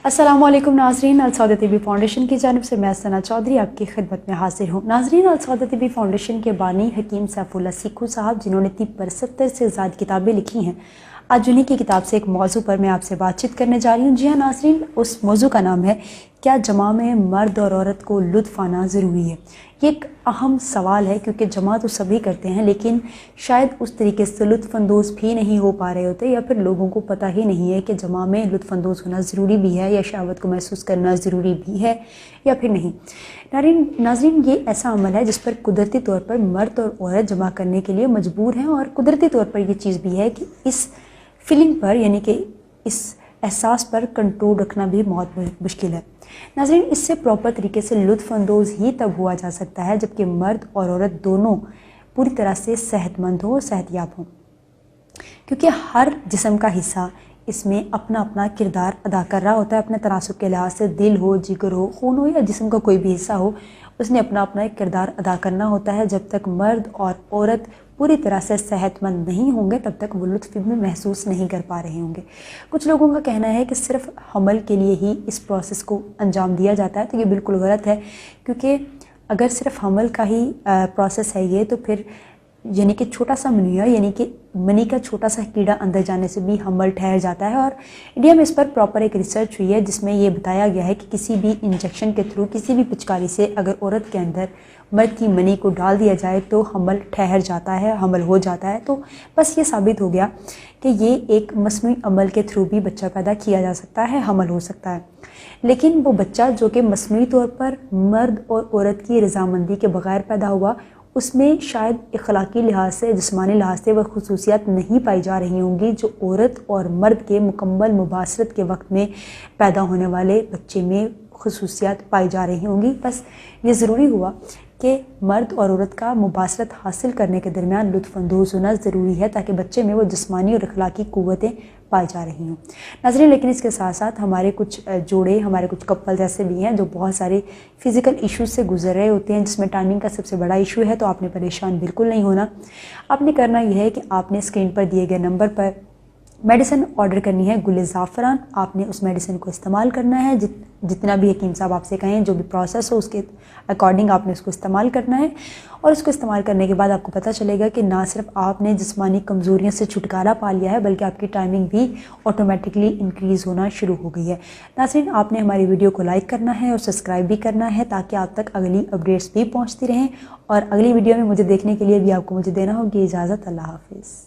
अस्सलाम वालेकुम नाज़रीन, अलसौदा टीवी फाउंडेशन की जानिब से मैं सना चौधरी आपकी खिदमत में हाजिर हूँ। नाज़रीन, अलसौदा टीवी फाउंडेशन के बानी हकीम सैफुल्लाह सीखू साहब, जिन्होंने तिब पर 70 से ज़्यादा किताबें लिखी हैं, आज उन्हीं की किताब से एक मौजू पर मैं आपसे बातचीत करने जा रही हूँ। जी हाँ नाज़रीन, उस मौजू का नाम है क्या जमा में मर्द और औरत को लुत्फ़ आना ज़रूरी है। ये एक अहम सवाल है क्योंकि जमा तो सभी करते हैं, लेकिन शायद उस तरीके से लुत्फ़अंदोज़ भी नहीं हो पा रहे होते, या फिर लोगों को पता ही नहीं है कि जमा में लुत्फ़अंदोज़ होना ज़रूरी भी है या शहवत को महसूस करना ज़रूरी भी है या फिर नहीं। नाज़रीन, ये ऐसा अमल है जिस पर कुदरती तौर पर मर्द और औरत जमा करने के लिए मजबूर हैं, और कुदरती तौर पर ये चीज़ भी है कि इस फीलिंग पर, यानी कि इस एहसास पर कंट्रोल रखना भी बहुत मुश्किल है। नाज़रीन, इससे प्रॉपर तरीके से लुत्फ़अंदोज़ ही तब हुआ जा सकता है जबकि मर्द और औरत दोनों पूरी तरह से सेहतमंद हो, सेहतयाब हों, क्योंकि हर जिस्म का हिस्सा इसमें अपना अपना किरदार अदा कर रहा होता है। अपने तनासुब के लिहाज से दिल हो, जिगर हो, खून हो या जिस्म का कोई भी हिस्सा हो, उसने अपना अपना एक किरदार अदा करना होता है। जब तक मर्द और औरत पूरी तरह से सेहतमंद नहीं होंगे तब तक वो लुत्फ़ में महसूस नहीं कर पा रहे होंगे। कुछ लोगों का कहना है कि सिर्फ हमल के लिए ही इस प्रोसेस को अंजाम दिया जाता है, तो ये बिल्कुल गलत है, क्योंकि अगर सिर्फ हमल का ही प्रोसेस है ये, तो फिर यानी कि छोटा सा मनुया, यानी कि मनी का छोटा सा कीड़ा अंदर जाने से भी हमल ठहर जाता है। और इंडिया में इस पर प्रॉपर एक रिसर्च हुई है जिसमें ये बताया गया है कि किसी भी इंजेक्शन के थ्रू, किसी भी पिचकारी से अगर औरत के अंदर मर्द की मनी को डाल दिया जाए तो हमल ठहर जाता है, हमल हो जाता है। तो बस ये साबित हो गया कि ये एक मस्नूई अमल के थ्रू भी बच्चा पैदा किया जा सकता है, हमल हो सकता है। लेकिन वो बच्चा जो कि मस्नूई तौर पर मर्द और औरत की रजामंदी के बगैर पैदा हुआ, उसमें शायद इखलाकी लिहाज से, जिस्मानी लिहाज से वह खसूसियात नहीं पाई जा रही होंगी जो औरत और मर्द के मुकम्मल मुबाशरत के वक्त में पैदा होने वाले बच्चे में खसूसियात पाई जा रही होंगी। बस ये ज़रूरी हुआ कि मर्द और औरत का मुबाशरत हासिल करने के दरमियान लुत्फ़अंदोज़ होना ज़रूरी है ताकि बच्चे में वो जिस्मानी और इखलाकी क़ुव्वतें पाई जा रही हों। नाज़रीन, लेकिन इसके साथ साथ हमारे कुछ जोड़े, हमारे कुछ कपल जैसे भी हैं जो बहुत सारे फ़िज़िकल इश्यूज़ से गुजर रहे होते हैं, जिसमें टाइमिंग का सबसे बड़ा इशू है। तो आपने परेशान बिल्कुल नहीं होना। आपने करना यह है कि आपने स्क्रीन पर दिए गए नंबर पर मेडिसिन ऑर्डर करनी है, गुल ज़ाफ़रान। आपने उस मेडिसिन को इस्तेमाल करना है, जितना भी हकीम साहब आपसे कहें, जो भी प्रोसेस हो उसके अकॉर्डिंग आपने उसको इस्तेमाल करना है। और उसको इस्तेमाल करने के बाद आपको पता चलेगा कि ना सिर्फ आपने जिस्मानी कमज़ोरियों से छुटकारा पा लिया है, बल्कि आपकी टाइमिंग भी ऑटोमेटिकली इंक्रीज़ होना शुरू हो गई है। नाज़रीन, आपने हमारी वीडियो को लाइक करना है और सब्सक्राइब भी करना है ताकि आप तक अगली अपडेट्स भी पहुँचती रहें। और अगली वीडियो में मुझे देखने के लिए भी आपको मुझे देना होगी इजाज़त। अल्लाह हाफ़िज़।